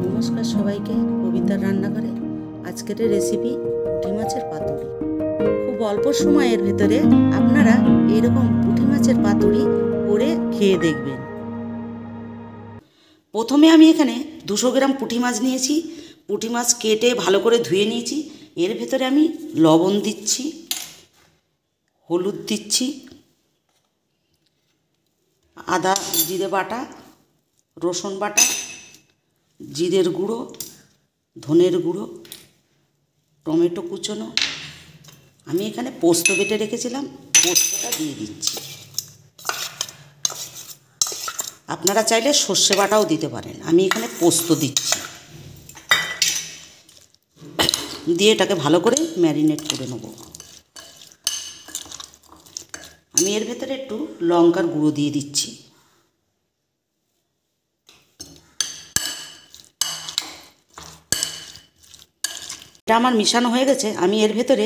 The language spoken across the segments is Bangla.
নমস্কার সবাইকে, কবিতার রান্নাঘরে আজকের রেসিপি পুঁটি মাছের পাতুরি। খুব অল্প সময়ের ভেতরে আপনারা এরকম পুঁটি মাছের পাতুরি করে খেয়ে দেখবেন। প্রথমে আমি এখানে 200 গ্রাম পুঁটি মাছ নিয়েছি। পুঁটি মাছ কেটে ভালো করে ধুয়ে নিয়েছি। এর ভেতরে আমি লবণ দিচ্ছি, হলুদ দিচ্ছি, আদা জিরে বাটা, রসুন বাটা, জিরের গুঁড়ো, ধনের গুঁড়ো, টমেটো কুচোনো। আমি এখানে পোস্ত বেটে রেখেছিলাম, পোস্তটা দিয়ে দিচ্ছি। আপনারা চাইলে সর্ষে বাটাও দিতে পারেন, আমি এখানে পোস্ত দিচ্ছি। দিয়ে এটাকে ভালো করে ম্যারিনেট করে নেব। আমি এর ভেতরে একটু লঙ্কার গুঁড়ো দিয়ে দিচ্ছি। এটা আমার মিশানো হয়ে গেছে। আমি এর ভেতরে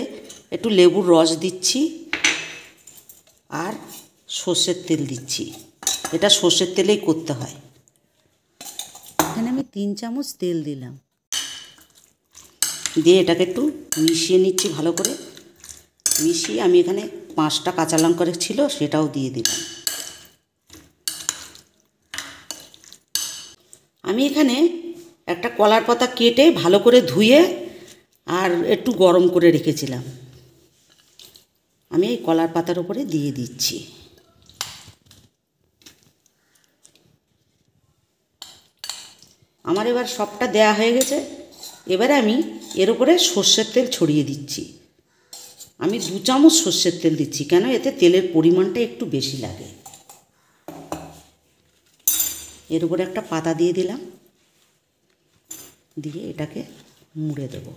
একটু লেবুর রস দিচ্ছি আর সর্ষের তেল দিচ্ছি। এটা সর্ষের তেলেই করতে হয়। এখানে আমি 3 চামচ তেল দিলাম। দিয়ে এটাকে একটু মিশিয়ে নিচ্ছি ভালো করে। মিশিয়ে আমি এখানে 5টা কাঁচা লঙ্কা ছিল, সেটাও দিয়ে দিলাম। আমি এখানে একটা কলার পাতা কেটে ভালো করে ধুয়ে আর একটু গরম করে রেখেছিলাম। আমি এই কলার পাতার উপরে দিয়ে দিচ্ছি। আমার এবার সবটা দেয়া হয়ে গেছে। এবারে আমি এর উপরে সর্ষের তেল ছড়িয়ে দিচ্ছি। আমি 2 চামচ সর্ষের তেল দিচ্ছি, কেন এতে তেলের পরিমাণটা একটু বেশি লাগে। এর উপরে একটা পাতা দিয়ে দিলাম, দিয়ে এটাকে মুড়ে দেব।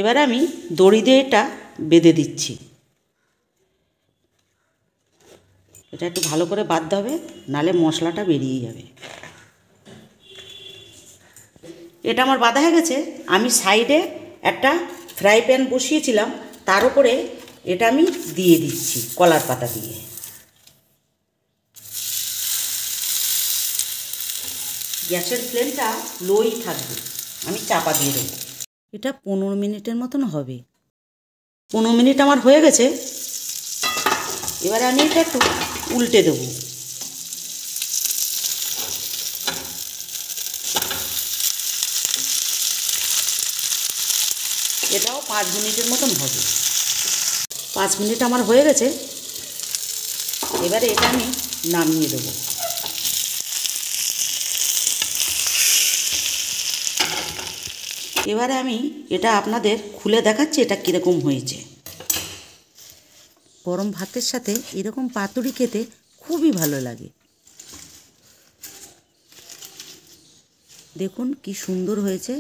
এবার আমি দড়ি দিয়ে এটা বেঁধে দিচ্ছি। এটা একটু ভালো করে বাঁধতে হবে, নালে মশলাটা বেরিয়ে যাবে। এটা আমার বাঁধা হয়ে গেছে। আমি সাইডে একটা ফ্রাই প্যান বসিয়েছিলাম, তার উপরে এটা আমি দিয়ে দিচ্ছি কলার পাতা দিয়ে। গ্যাসের ফ্লেমটা লোই থাকবে। আমি চাপা দিয়ে দেবো। এটা 15 মিনিটের মতন হবে। 15 মিনিট আমার হয়ে গেছে। এবারে আমি এটা একটু উল্টে দেবো। এটাও 5 মিনিটের মতন হবে। 5 মিনিট আমার হয়ে গেছে। এবারে এটা আমি নামিয়ে দেবো। এবারে আমি এটা আপনাদের খুলে দেখাচ্ছি এটা কীরকম হয়েছে। গরম ভাতের সাথে এরকম পাতুরি খেতে খুবই ভালো লাগে। দেখুন কি সুন্দর হয়েছে,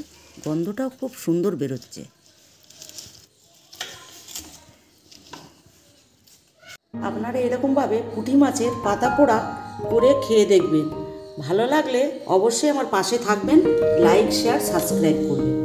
গন্ধটাও খুব সুন্দর বেরোচ্ছে। আপনারা এরকমভাবে পুঁটি মাছের পাতা পোড়া করে খেয়ে দেখবেন। ভালো লাগলে অবশ্যই আমার পাশে থাকবেন, লাইক শেয়ার সাবস্ক্রাইব করবেন।